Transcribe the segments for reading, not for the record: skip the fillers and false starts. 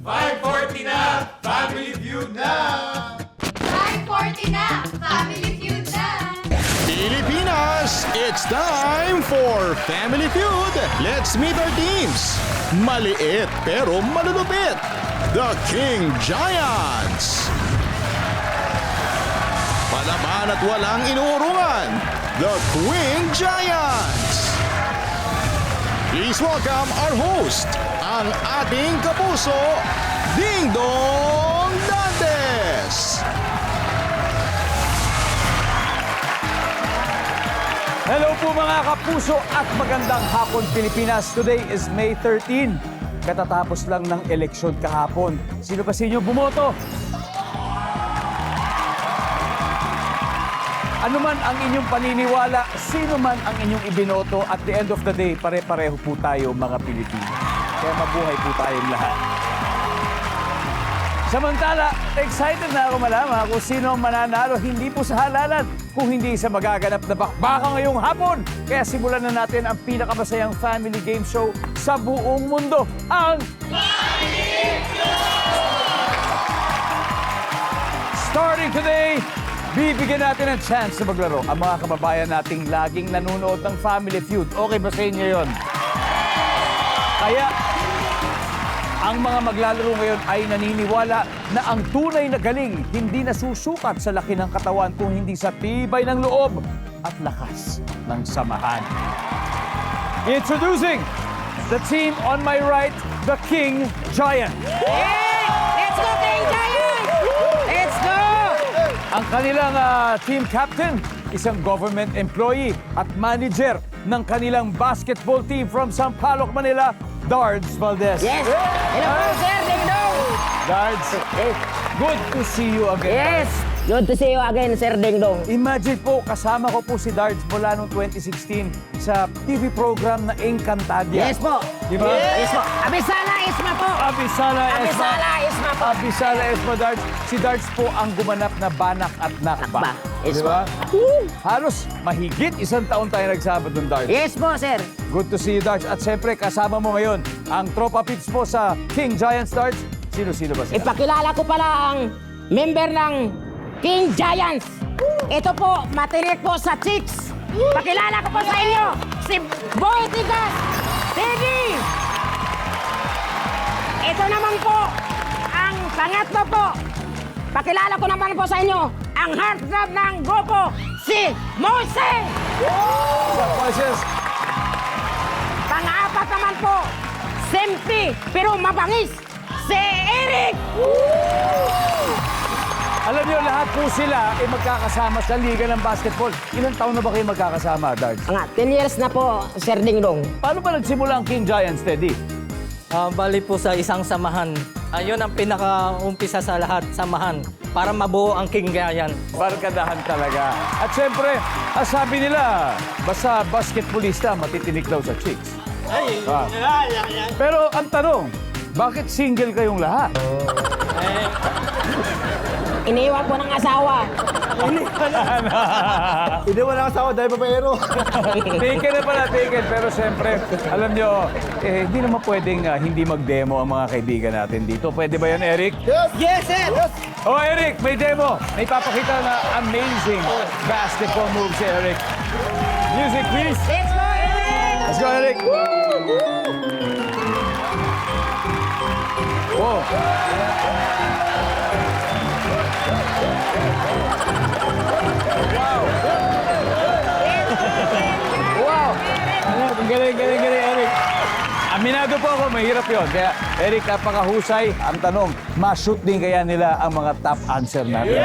5:40 na! Family Feud na! 5:40 na! Family Feud na! Pilipinas, it's time for Family Feud. Let's meet our teams. Maliit pero malulupit. The King Giants. Palaban at walang inuurungan. The Queen Giants. Please welcome our host, ang ating kapuso, Ding Dong Dantes. Hello po mga kapuso at magandang hapon Pilipinas. Today is May 13. Katatapos lang ng eleksyon kahapon. Sino ba sa inyo bumoto? Ano man ang inyong paniniwala, sino man ang inyong ibinoto, at the end of the day, pare-pareho po tayo mga Pilipino. Kaya mabuhay po tayong lahat. Samantala, excited na ako malaman kung sino ang mananalo hindi po sa halalan, kung hindi sa magaganap na bakbaka ngayong hapon. Kaya simulan na natin ang pinakamasayang family game show sa buong mundo, ang Family Feud! Starting today, bibigyan natin ng chance na maglaro ang mga kababayan nating laging nanonood ng Family Feud. Okay ba sa inyo yun? Kaya, ang mga maglalaro ngayon ay naniniwala na ang tunay na galing hindi nasusukat sa laki ng katawan kung hindi sa tibay ng loob at lakas ng samahan. Introducing the team on my right, the King Giant. Let's go, King Giant! Let's go! Ang kanilang team captain, isang government employee at manager ng kanilang basketball team from Sampaloc, Manila, Dards Valdez. Yes! Hello po, sir! Ding Dong! Dards, good to see you again. Yes! Good to see you again, Sir Ding Dong. Imagine po, kasama ko po si Dards mula noong 2016 sa TV program na Encantadia. Yes po! Di ba? Yes po! Abisala Isma po! Abisala Esma. Abisala Isma po! Abisala Esma Dards. Si Dards po ang gumanap na Banak at Nakba. Nakba. Yes Di ba? Halos mahigit isang taon tayo nagsabot ng Dards. Yes po, sir! Good to see you, Darts. At siyempre, kasama mo ngayon ang tropa pips po sa King Giants, Darts. Sino-sino ba sila? Ipakilala ko pala ang member ng King Giants. Ito po, matinik po sa chicks. Pakilala ko po sa inyo, si Boy Tigas TV. Ito naman po, ang pangatlo po. Pakilala ko naman po sa inyo, ang heartthrob ng grupo, si Mose. Moses. Pang-apat naman po, simple pero mabangis, si Eric. Alam niyo, lahat po sila ay magkakasama sa Liga ng Basketball. Ilang taon na ba kayo magkakasama, Darts? Nga, 10 years na po, Sir Ding Dong. Paano ba nagsimula ang King Giants, Teddy? Bali po sa isang samahan. Ayun ang pinaka-umpisa sa lahat, samahan, para mabuo ang King Giant. Barkadahan talaga. At siyempre, sabi nila, basta basketballista, matitinik daw sa chicks. Pero ang tanong, bakit single kayong lahat? Iniwan po ng asawa. Hindi mo lang asawa dahil babayero. Taken na pala, taken. Pero siyempre, alam nyo, hindi naman pwedeng hindi mag-demo ang mga kaibigan natin dito. Pwede ba yan, Eric? Yes! Yes, sir! Yes! Oh, Eric, may demo. May papakita na amazing basketball moves si Eric. Music, please. Let's go, Eric! Let's go, Eric. Whoa. Wow! Ang galing, Eric. Aminado po ako, mahirap yun. Kaya, Eric, napakahusay. Ang tanong, ma-shoot din kaya nila ang mga top answer natin?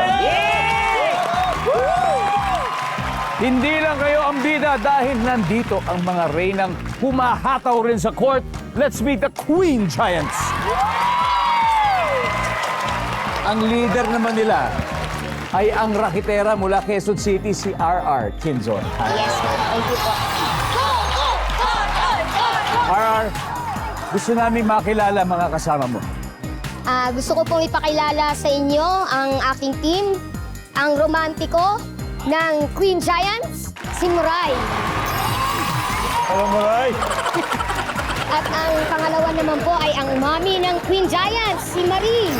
Hindi lang kayo ang bida dahil nandito ang mga reynang humahataw rin sa court. Let's meet the Queen Giants. Ang leader naman nila ay ang rakitera mula Quezon City, si RR Kinzon. Yes, thank you po. RR, gusto namin makilala mga kasama mo. Gusto ko pong ipakilala sa inyo ang aking team, ang romantiko ng Queen Giants, si Muray. Hello, Muray. At ang pangalawa naman po ay ang mommy ng Queen Giants, si Marie.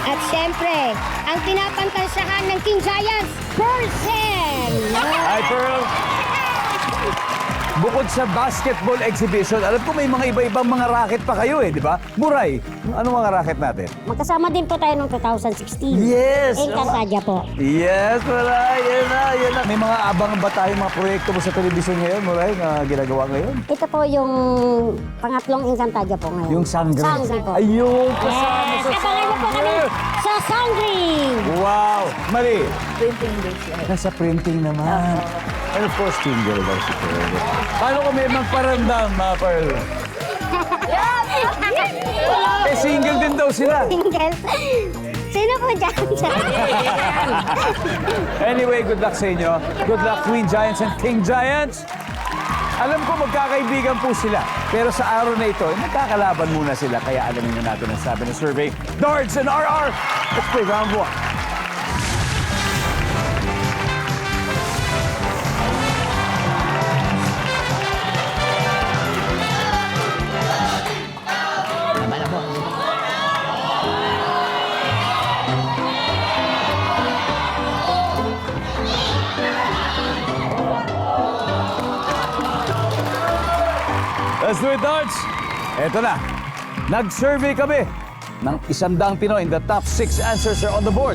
At syempre, ang pinapantansyahan ng King Giants, Percel. Hi, Pearl. Bukod sa basketball exhibition, alam ko may mga iba-ibang mga racket pa kayo di ba? Muray, ano mga racket natin? Magkasama din po tayo noong 2016. Yes! Encantadia po. Yes, Muray! Yan na. May mga abang ba tayong mga proyekto mo sa telebisyon ngayon, Muray, na ginagawa ngayon? Ito po yung pangatlong Encantadia po ngayon. Yung Sangre. Sangre po. Ayun, kasama Yes! sa Abangan niyo po kami sa Sangre! Wow! Mali! Printing days. Nasa printing naman. And of course, single daw si Pearl. Paano kung may magparamdam, mga Pearl? Eh, single din daw sila. Single. Sino po dyan? Anyway, good luck sa inyo. Good luck, Queen Giants and King Giants. Alam ko magkakaibigan po sila. Pero sa araw na ito, nagkakalaban muna sila. Kaya alamin na natin ang sabi ng survey. Darts and RR! Let's play round 1. Let's do it, Darts! Eto na. Nag-survey kami ng 100 Pinoy. The top 6 answers are on the board.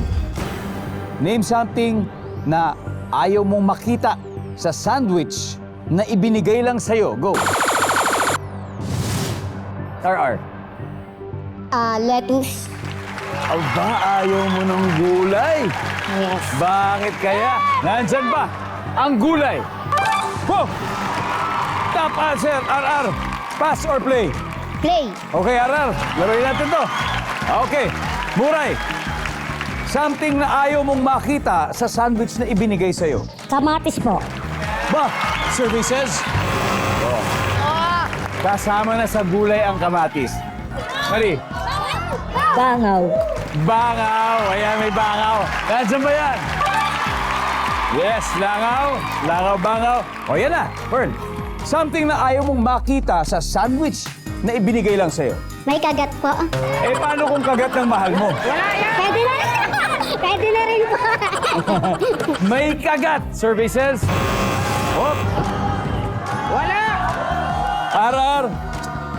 Name something na ayaw mong makita sa sandwich na ibinigay lang sa'yo. Go! RR. Lettuce. Aba, ayaw mo ng gulay. Yes. Bakit kaya? Nandyan ba ang gulay? Go! Top answer, RR. Pass or play? Play. Okay, RR. Laruin natin to. Okay. Muray. Something na ayaw mong makita sa sandwich na ibinigay sa'yo. Kamatis po. Ba, services? Oh. Kasama na sa gulay ang kamatis. Mali. Bangaw. Bangaw. Ayan, may bangaw. Nandiyan ba yan? Yes, langaw. Langaw, bangaw. O, yan na. Pearl. Something na ayaw mong makita sa sandwich na ibinigay lang sa'yo. May kagat po. Eh, paano kung kagat ng mahal mo? Pwede na. Pwede na rin po. May kagat. Services? Hop. Wala! RR,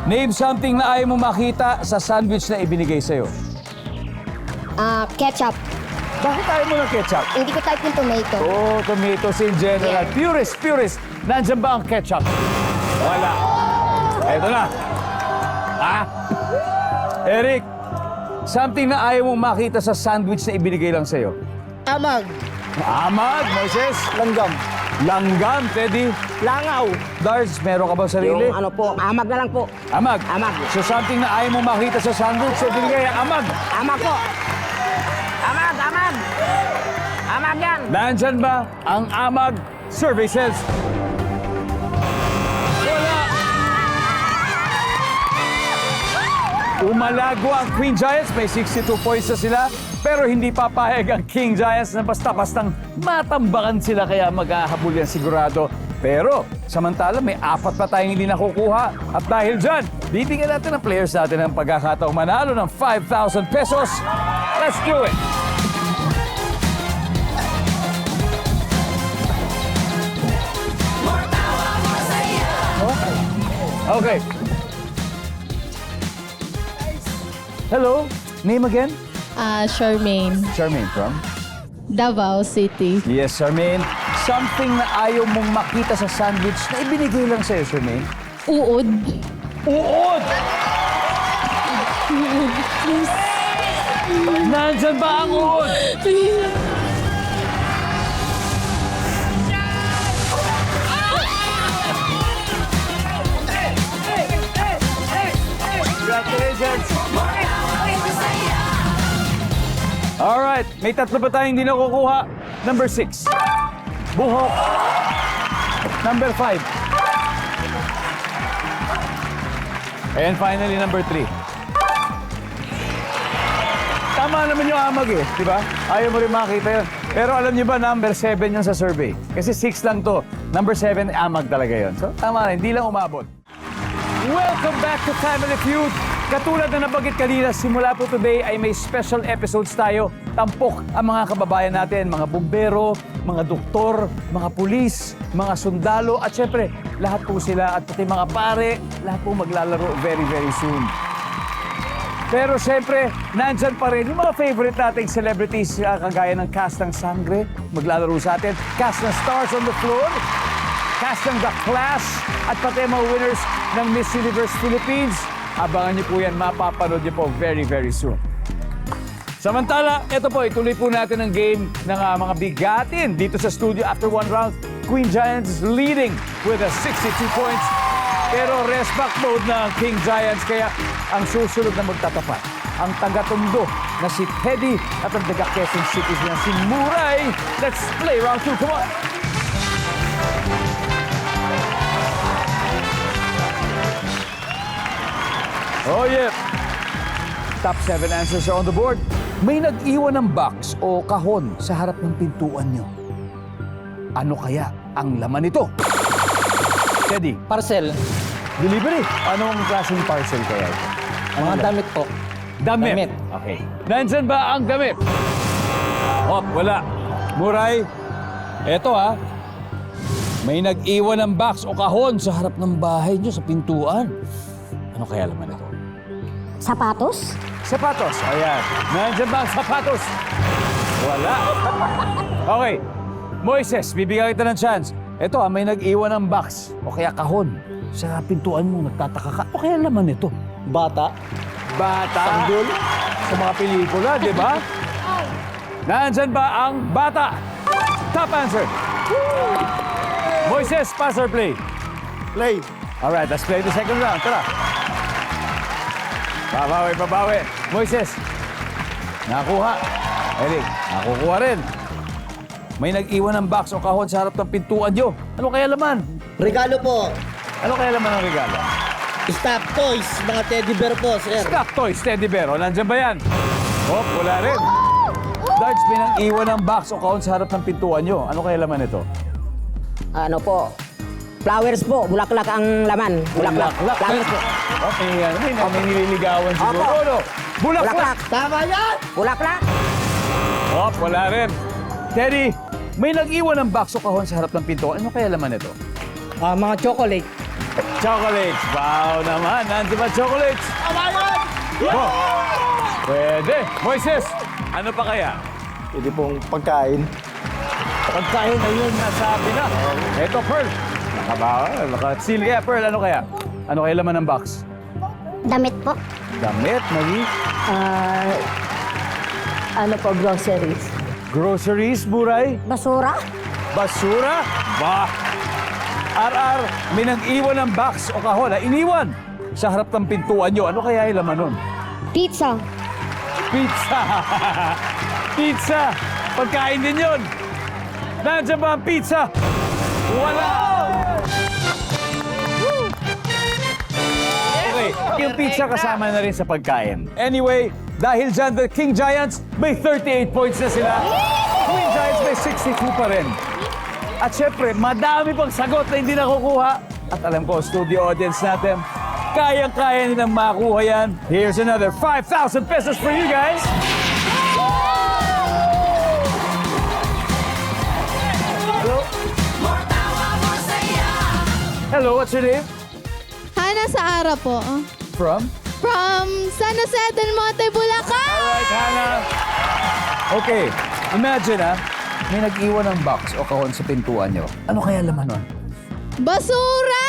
name something na ayaw mong makita sa sandwich na ibinigay sa'yo. Ketchup. Bakit ayaw mo ng ketchup? Hindi ko type yung tomato. Oh, tomatoes in general. Yeah. Purist. Nandiyan ba ang ketchup? Wala. Eto na. Eric, something na ayaw mong makita sa sandwich na ibinigay lang sa'yo. Amag. Amag, Moises. Langgam. Langgam, Teddy. Langaw. Darts, meron ka ba sarili? Yung ano po, amag na lang po. Amag. Amag. So something na ayaw mong makita sa sandwich na ibinigay, amag. Amag po. Amag, amag. Amag yan. Nandyan ba ang amag services? Wala. Umalago ang Queen Giants. May 62 points na sila. Pero hindi papayag ang King Giants na basta-bastang matambakan sila kaya maghahabol yan sigurado. Pero samantala may 4 pa tayong hindi nakukuha. At dahil dyan, bibigyan natin ang players natin ang pagkakataong manalo ng 5,000 pesos. Let's do it! Okay. Hello. Name again? Charmaine, Charmaine from? Davao City. Yes, Charmaine. Something na ayaw mong makita sa sandwich na ibinigay lang sa'yo, Charmaine. Uod. Uod! Nandyan ba ang uod? Congratulations! Alright, may 3 pa tayong hindi nakukuha. Number 6. Buhok. Number 5. And finally, number 3. Tama naman yung amag di ba? Ayaw mo rin makita yun. Pero alam niyo ba, number 7 yun sa survey. Kasi 6 lang to. Number 7, amag talaga yun. So, tama rin, hindi lang umabot. Welcome back to Family Feud. Katulad na nabanggit kanina, simula po today ay may special episodes tayo. Tampok ang mga kababayan natin, mga bumbero, mga doktor, mga pulis, mga sundalo, at syempre, lahat po sila at pati mga pare, lahat po maglalaro very, very soon. Pero syempre, nandyan pa rin yung mga favorite nating celebrities kagaya ng cast ng Sangre, maglalaro sa atin, cast ng Stars on the Floor, cast ng The Clash, at pati mga winners ng Miss Universe Philippines. Abangan niyo po yan, mapapanood niyo po very, very soon. Samantala, ito po, ituloy po natin ang game ng mga bigatin dito sa studio after one round. Queen Giants is leading with a 62 points. Pero rest back mode na ang King Giants, kaya ang susunod na magtatapat, ang taga-Tondo na si Teddy at ang taga-Quezon City na si Muray. Let's play round 2, come on! Oh yeah! Top 7 answers are on the board. May nag-iwan ng box o kahon sa harap ng pintuan nyo. Ano kaya ang laman nito? Teddy, Parcel. delivery. Anong klaseng parcel kaya ito? Mga damit po. Damit. Damit. Okay. Nandyan ba ang damit? Oh, wala. Muray, eto ha. May nag-iwan ng box o kahon sa harap ng bahay nyo sa pintuan. Ano kaya laman ito? Sapatos? Sapatos. Ayan. Nandyan ba ang sapatos? Wala. Okay. Moises, bibigyan kita ng chance. Ito may nag-iwan ng box o kaya kahon sa pintuan mo. Nagtataka ka. O kaya laman ito? Bata. Bata. Sanggol. Sa mga pelikula, di ba? Nandyan ba ang bata? Top answer. Moises, pass or play? Play. Alright, let's play the second round. Tara. Pabawi. Moises, nakuha. Eric, nakukuha rin. May nag-iwan ng box o kahon sa harap ng pintuan nyo. Ano kaya laman? Regalo po. Ano kaya laman ng regalo? Stop toys, mga teddy bear po, sir. Stock toys, teddy bear. O, nandyan ba yan? Oh, wala rin. Darts, may nang-iwan ng box o kahon sa harap ng pintuan nyo. Ano kaya laman ito? Ano po? Flowers po. Bulaklak ang laman. Bulaklak. Flowers po. Okay, may nililigawan siguro. Opo. Ano? Bulaklak! Bulaklak. Tama yan! Bulaklak. Oh, wala rin. Teddy, may nag-iwan ng box o kahon sa harap ng pintuan. Ano kaya laman ito? Mga chocolate. Chocolates. Wow naman. Nandiyan ba chocolates? Tama yan! Oh, pwede. Moises, ano pa kaya? Pwede pong pagkain. Pagkain na yun, nasabi na. Ito, Pearl. Nakasil kaya, Pearl. Ano kaya? Ano kaya laman ng box? Damit po. Damit, Magi. Ano po, groceries? Groceries, Buray. Basura? Basura? Bah! RR, may nag-iwan ng box o kahon. Iniwan sa harap ng pintuan nyo. Ano kaya yung laman nun? Pizza. Pizza! Pizza! Pagkain din yun. Nandiyan ba ang pizza? Wala! Okay, yung pizza kasama na rin sa pagkain. Anyway, dahil dyan, the King Giants may 38 points na sila. Queen Giants may 62 pa rin. At syempre, madami pang sagot na hindi nakukuha. At alam ko, studio audience natin, kayang-kaya nilang makuha yan. Here's another 5,000 pesos for you guys. Hello? Hello, what's your name? Hana Saara po. From? From San Jose del Monte, Bulacan! Alright, Hannah. Okay, imagine may nag-iwan ng box o kahon sa pintuan nyo. Ano kaya laman nun? Basura!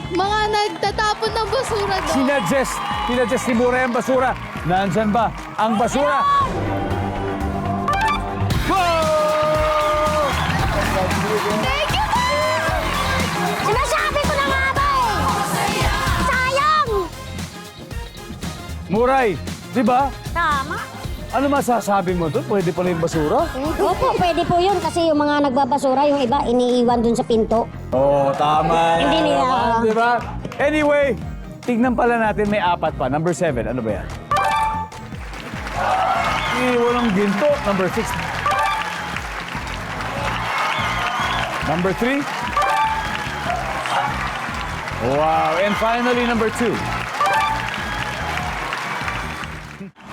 Mga nagtatapon ng basura doon. Sinadjust ni Mura ang basura. Nandyan ba ang basura? Wow! Thank you po! Sinasabi ko na nga ba eh! Sayang! Muray, di ba? Tama. Ano masasabi mo doon? Pwede pala yung basura? Opo, pwede po yun kasi yung mga nagbabasura, yung iba, iniiwan dun sa pinto. Oo, tama. Hindi nila. Naman, di ba? Anyway, tignan pala natin may 4 pa. Number 7, ano ba yan? Walang ginto. Number 6. Number 3. Wow. And finally, number 2.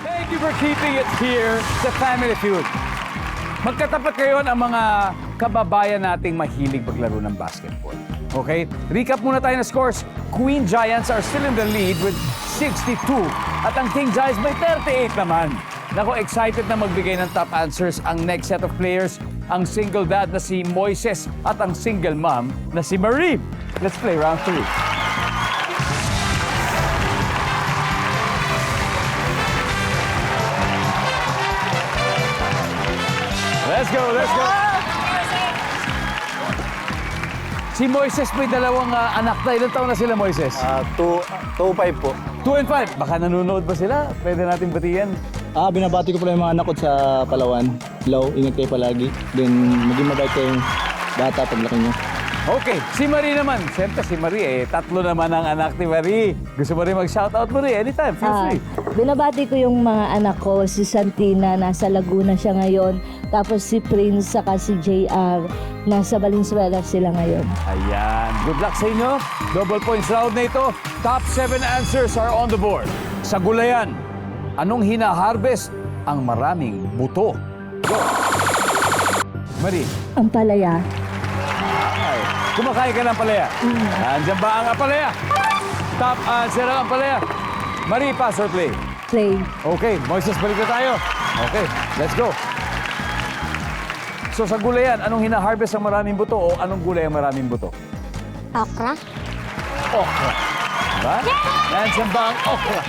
Thank you for keeping it here sa Family Feud. Magkatapat kayo ang mga kababayan nating mahilig maglaro ng basketball. Okay? Recap muna tayo ng scores. Queen Giants are still in the lead with 62. At ang King Giants may 38 naman. Nako, excited na magbigay ng top answers ang next set of players, ang single dad na si Moises at ang single mom na si Marie. Let's play round 3. Let's go, let's go. Si Moises may dalawang anak na. Ilang taon na sila, Moises? 2-5 po. 2 and 5. Baka nanonood ba sila? Pwede natin batiyan. Binabati ko pala yung mga anak ko sa Palawan. Hello, ingat kayo palagi. Then, maging mabait kayong bata paglaki nyo. Okay, si Marie naman. Siyempre si Marie, tatlo naman ang anak ni Marie. Gusto mo rin mag-shoutout, Marie? Anytime, feel free. Binabati ko yung mga anak ko, si Santina, nasa Laguna siya ngayon. Tapos si Prince, saka si JR, nasa Valenzuela sila ngayon. Ayan. Good luck sa inyo. Double points round na ito. Top 7 answers are on the board. Sa gulayan, anong hina-harvest ang maraming buto? Go! Marie. Ang palaya. Ay, kumakain ka ng palaya. Nandiyan ba ang palaya? Top answer ang palaya. Marie, pass or play? Play. Okay, Moises, balik na tayo. Okay, let's go. So sa gulayan, anong hina-harvest ang maraming buto o anong gulay ang maraming buto? Okra? Okra. Diba? Nandiyan ba ang okra?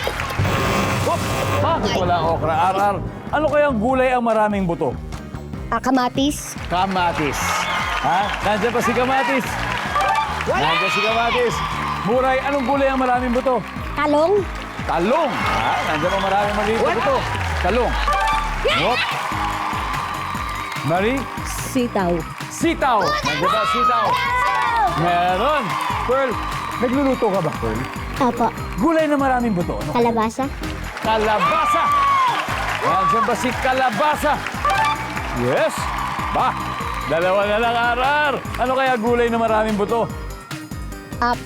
Whoop! Bakit wala okra? Arar. Ano kayang gulay ang maraming buto? Kamatis? Kamatis. Ha? Nandiyan pa si Kamatis? Nandiyan si Kamatis. Muray, anong gulay ang maraming buto? Talong? Talong. Ha? Nandiyan pa maraming maliit na buto. Talong. Whoop! Marie? Sitaw. Sitaw. Nandiyan ba sitaw? Meron. Pearl, nagluluto ka ba, Pearl? Apo. Gulay na maraming buto. Ano? Kalabasa? Kalabasa! Nandiyan ba si Kalabasa? Yes! Ba, dalawa na lang, Arar. Ano kaya gulay na maraming buto?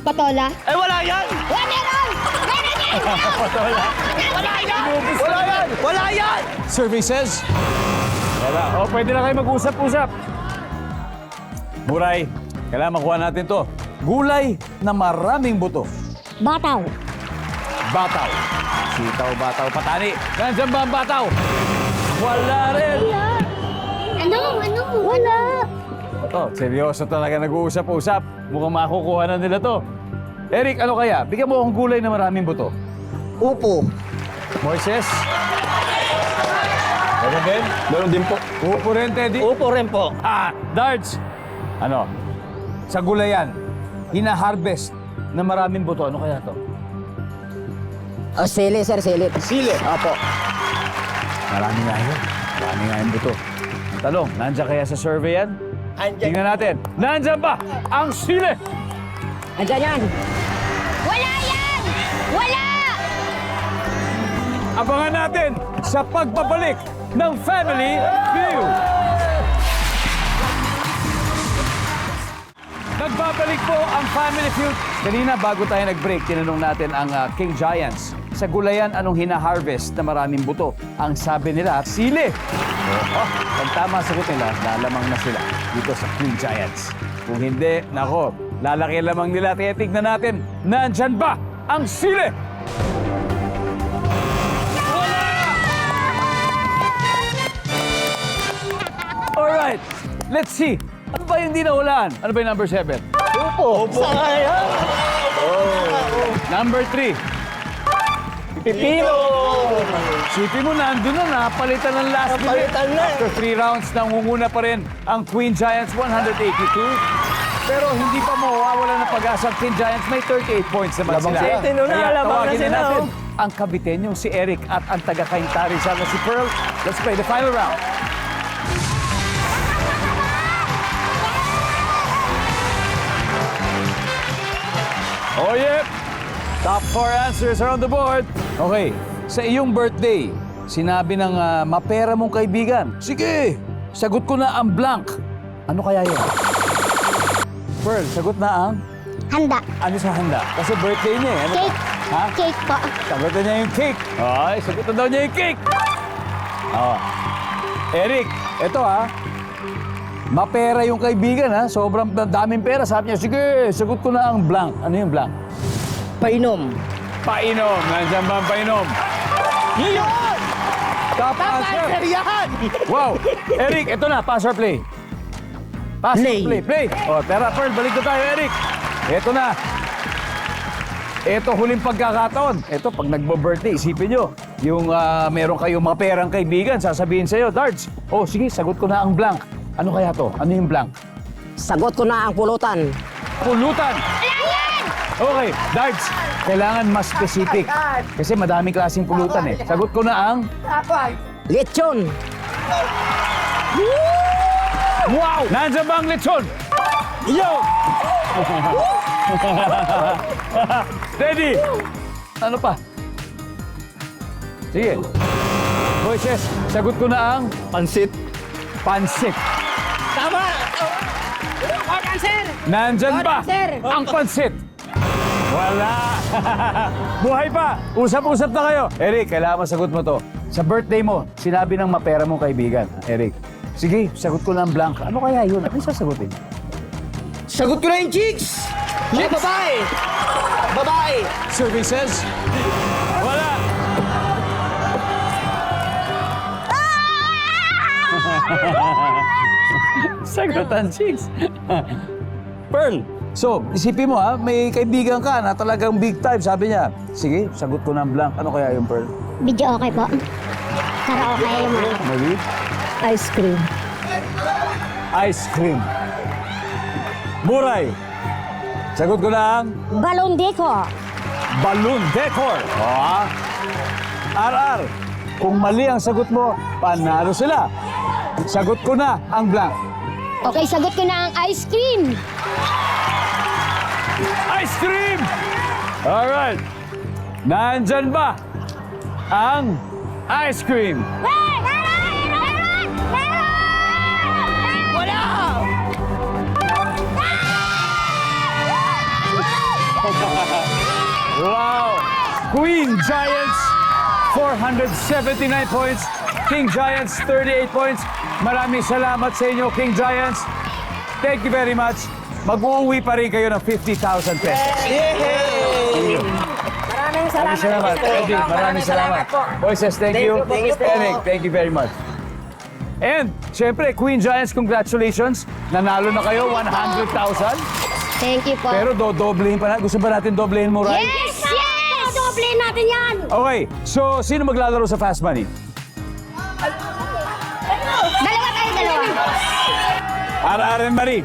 Patola? Ay, wala yan! Meron! Meron yan! Patola. Wala yan! Wala yan! Wala yan! Survey says? Wala. O, pwede na kayo mag-usap-usap. Muray, kailangan makuha natin to. Gulay na maraming buto. Bataw. Bataw. Sitaw, bataw, patani. Nandiyan ba ang bataw? Wala rin. Ano? Wala. Oh, seryoso talaga nag-uusap-usap. Mukhang makukuha na nila to. Eric, ano kaya? Bigyan mo akong gulay na maraming buto. Upo. Moises? Meron din? Meron din po. Upo rin, Teddy? Upo rin po. Darts! Ano? Sa gulayan, hina-harvest na maraming buto. Ano kaya to? Sili, sir, sili. Sili. Apo. Marami nga yun. Marami nga yung buto. Ang talong, nandiyan kaya sa survey yan? Andyan. Tingnan natin. Nandiyan ba ang sili? Andyan yan. Wala yan! Wala! Abangan natin sa pagbabalik ng Family Feud. Nagbabalik po ang Family Feud. Kanina, bago tayo nag-break, tinanong natin ang King Giants. Sa gulayan, anong hina-harvest na maraming buto? Ang sabi nila, sili. Pag tama sagot nila, lalamang na sila dito sa Queen Giants. Kung hindi, nako, lalaki lamang nila. Tingnan natin, nandyan ba ang sili? Alright, let's see. Ano ba yung di nahulaan? Ano ba yung number 7? Upo. Sayang. Number 3. Pipino. Sipin mo, nandun na, napalitan ng last minute. Napalitan na. After 3 rounds, nangunguna pa rin ang Queen Giants 182. Pero hindi pa mawawala ng pag-asa ang Queen Giants. May 38 points naman Labang sila. sila. Tino na, Kaya labang na tawagin sila, natin oh. ang kabitenyong si Eric at ang taga-kaintari sana si Pearl. Let's play the final round. Oh, yep. Top 4 answers are on the board. Okay, sa iyong birthday, sinabi ng mapera mong kaibigan, sige, sagot ko na ang blank. Ano kaya yun? Pearl, sagot na ang Handa. ano sa handa? Kasi birthday niya eh. Ano Cake. ba? Ha? Cake po. Sagutin niya yung cake. Ay, sagutin daw niya yung cake. Oh. Eric, eto ha. Mapera yung kaibigan ha. Sobrang daming pera. Sabi niya, sige, sagot ko na ang blank. Ano yung blank? Painom. Painom. Nandiyan ba ang painom? Yun! Top answer. yan! Wow. Eric, eto na. Pass or play? Pass or Play. play? O, tara, Pearl. Balik na tayo, Eric. Eto na. Eto, huling pagkakataon. Eto, pag nagbo-birthday, isipin nyo, yung meron kayong mga perang kaibigan, sasabihin sa'yo, Darts, oh, sige, sagot ko na ang blank. Ano kaya to? Ano yung blank? Sagot ko na ang pulutan. Pulutan! Okay, Darts, kailangan mas specific. Kasi madaming klaseng pulutan eh. Sagot ko na ang... Lechon. Wow! Nandiyan ba ang lechon? Yo! Steady! Ano pa? Sige. Voices, sagot ko na ang... Pansit. Pansit. Tama! Short answer! Nandyan ba answer. ang pansit? Wala! Buhay pa! Usap-usap na kayo. Eric, kailangan masagot mo to. Sa birthday mo, sinabi ng mapera mong kaibigan, Eric. Sige, sagot ko na ang blank. Ano kaya yun? Ano sasagutin? Sagot ko na yung chicks! Mga babae! Babae! Services? Wala! Sagutan, chicks. Pearl, so, isipin mo ha, may kaibigan ka na talagang big time. Sabi niya, sige, sagot ko ng blank. Ano kaya yung Pearl? Video okay po. Karaoke yung mga. Maybe? Ice cream. Ice cream. Buray, sagot ko ng Balon Deco. balloon decor. O, RR, kung mali ang sagot mo, panalo sila. Sagot ko na ang blank. Okay, sagot ko na ang ice cream. Ice cream! Alright. Nandyan ba ang ice cream? Wow! Queen Giants, 479 points. King Giants, 38 points. Maraming salamat sa inyo, King Giants. Thank you very much. Mag-uuwi pa rin kayo ng 50,000 pesos. Maraming salamat. Salamat, Eddie. Maraming salamat. Voices, thank you. Eric, thank you very much. And, syempre, Queen Giants, congratulations. Nanalo na kayo, 100,000. Thank you po. Pero doblehin pa na. Gusto ba natin doblehin mo, Ryan? Yes! Yes! Doble natin yan. Okay, so sino maglalaro sa Fast Money? Dalawa tayo, dalawa. RR and Marie.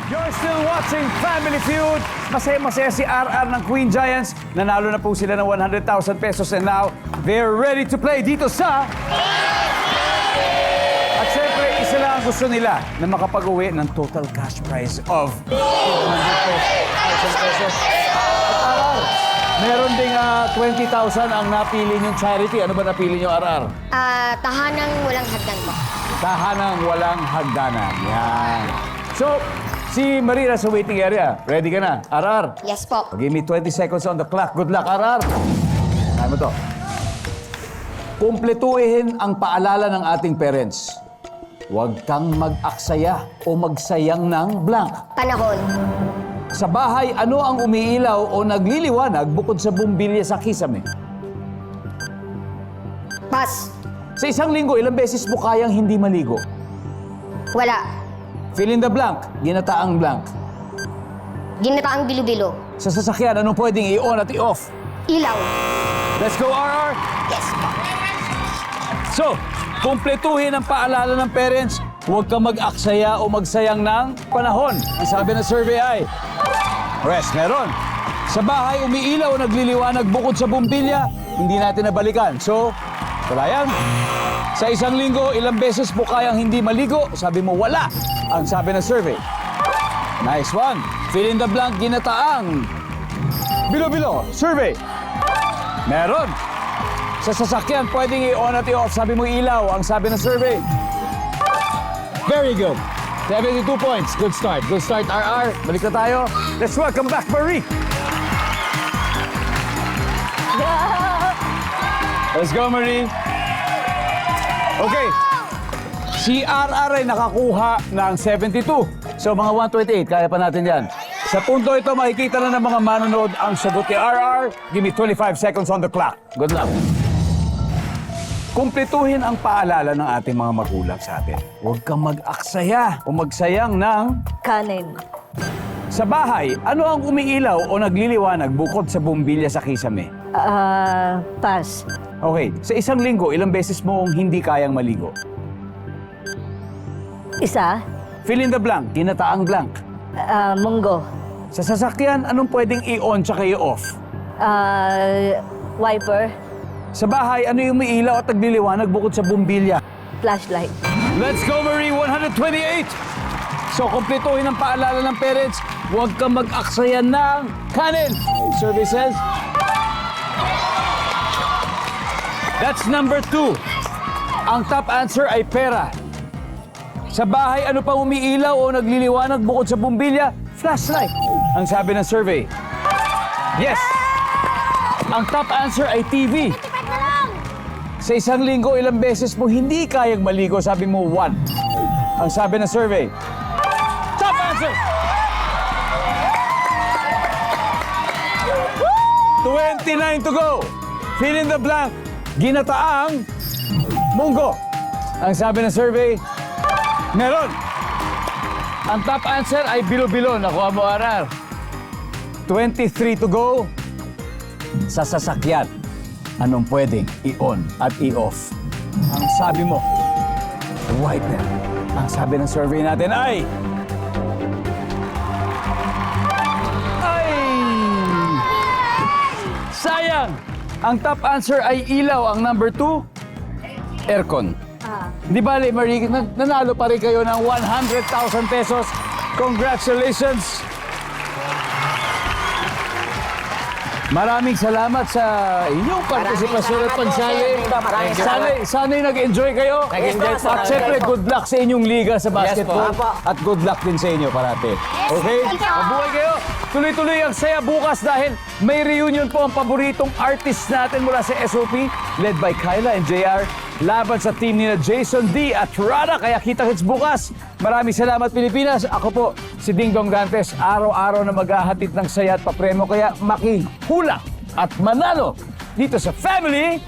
You're still watching Family Feud. Masaya-masaya si RR ng Queen Giants. Nanalo na po sila ng 100,000 pesos and now they're ready to play dito sa... At syempre, isa lang ang gusto nila na makapag-uwi ng total cash prize of 200,000 pesos. At RR, meron ding 20,000 ang napili niyong charity. Ano ba napili niyo, RR? Tahanang walang hagdan po. Tahanang walang hagdanan. Yan. So, si Marie sa waiting area. Ready ka na? RR? Yes po. Give me 20 seconds on the clock. Good luck, RR. Kaya mo to. Kumpletuhin ang paalala ng ating parents. Huwag kang mag-aksaya o magsayang ng blank. Panahon. Sa bahay, ano ang umiilaw o nagliliwanag bukod sa bumbilya sa kisame? Pass. Sa isang linggo, ilang beses mo kayang hindi maligo? Wala. Fill in the blank. Ginataang blank. Ginataang bilo-bilo. Sa sasakyan, anong pwedeng i-on at i-off? Ilaw. Let's go, RR! Yes po. So, kumpletuhin ang paalala ng parents. Huwag kang mag-aksaya o magsayang ng panahon. Ang sabi ng survey ay, rest, meron. Sa bahay, umiilaw o nagliliwanag bukod sa bumbilya, hindi natin nabalikan. So, kalayan. Sa isang linggo, ilang beses mo kayang hindi maligo? Sabi mo, wala. Ang sabi ng survey. Nice one. Fill in the blank, ginataang. Bilo-bilo, survey. Meron. Sa sasakyan, pwedeng i-on at i-off. Sabi mo ilaw, ang sabi ng survey. Very good. 72 points. Good start. Good start, RR. Balik na tayo. Let's welcome back Marie. Let's go, Marie. Okay. Si RR ay nakakuha ng 72. So, mga 128. Kaya pa natin yan. Sa punto ito, makikita na ng mga manonood ang sagot ni RR. Give me 25 seconds on the clock. Good luck. Kumpletuhin ang paalala ng ating mga magulang sa atin. Huwag kang mag-aksaya o magsayang ng... Kanin. Sa bahay, ano ang umiilaw o nagliliwanag bukod sa bumbilya sa kisame? Pass. Okay, sa isang linggo, ilang beses mong hindi kayang maligo? Isa. Fill in the blank, ginataang blank. Munggo. Sa sasakyan, anong pwedeng i-on tsaka i-off? Wiper. Sa bahay, ano yung umiilaw at nagliliwanag bukod sa bumbilya? Flashlight. Let's go, Marie! 128! So, kumpletuhin ang paalala ng parents, huwag kang mag-aksaya ng kanin. Survey says... That's number 2. Ang top answer ay pera. Sa bahay, ano pang umiilaw o nagliliwanag bukod sa bumbilya? Flashlight. Ang sabi ng survey. Yes! Ang top answer ay TV. Sa isang linggo, ilang beses mo hindi kayang maligo? Sabi mo, 1. Ang sabi ng survey. Top answer! 29 to go. Fill in the blank. Ginataang munggo. Ang sabi ng survey, meron. Ang top answer ay bilo-bilo. Nakuha mo, RR. 23 to go. Sa sasakyan, anong pwedeng i-on at i-off? Ang sabi mo, wiper. Ang sabi ng survey natin ay... Sayang! Ang top answer ay ilaw. Ang number 2, aircon. Di bale, Marie, nanalo pa rin kayo ng 100,000 pesos. Congratulations! Maraming salamat sa inyong partisipasyon at pagsali. Sana'y nag-enjoy kayo. At syempre, good luck sa inyong liga sa basketball. At good luck din sa inyo parate. Okay? Mabuhay kayo. Tuloy-tuloy ang saya bukas dahil may reunion po ang paboritong artist natin mula sa SOP, led by Kyla and JR. Laban sa team ni Jason D at Rada. Kaya kita-kits bukas. Maraming salamat, Pilipinas. Ako po, si Ding Dong Dantes. Araw-araw na maghahatid ng saya at papremyo. Kaya makihula at manalo dito sa Family.